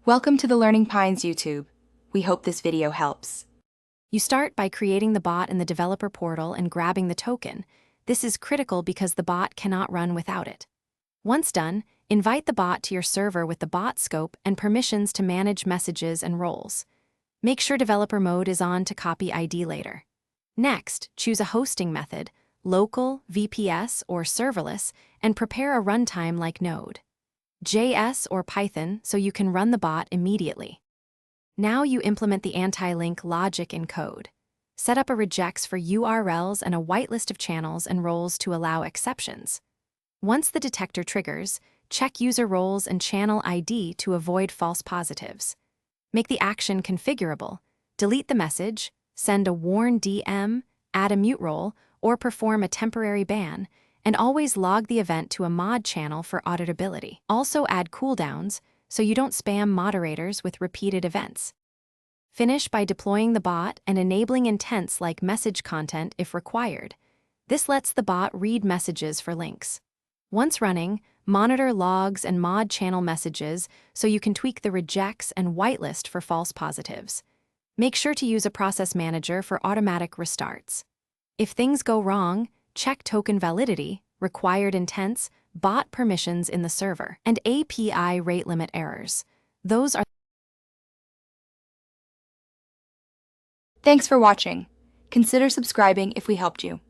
Welcome to the Learning Pines YouTube. We hope this video helps. You start by creating the bot in the developer portal and grabbing the token. This is critical because the bot cannot run without it. Once done, invite the bot to your server with the bot scope and permissions to manage messages and roles. Make sure developer mode is on to copy ID later. Next, choose a hosting method, local, VPS, or serverless, and prepare a runtime like Node, JS, or Python so you can run the bot immediately. Now you implement the anti-link logic in code. Set up a regex for URLs and a whitelist of channels and roles to allow exceptions. Once the detector triggers, check user roles and channel ID to avoid false positives. Make the action configurable, delete the message, send a warn DM, add a mute role, or perform a temporary ban, and always log the event to a mod channel for auditability. Also add cooldowns so you don't spam moderators with repeated events. Finish by deploying the bot and enabling intents like message content if required. This lets the bot read messages for links. Once running, monitor logs and mod channel messages so you can tweak the regex and whitelist for false positives. Make sure to use a process manager for automatic restarts. If things go wrong, check token validity, required intents, bot permissions in the server, and API rate limit errors. Those are. Thanks for watching. Consider subscribing if we helped you.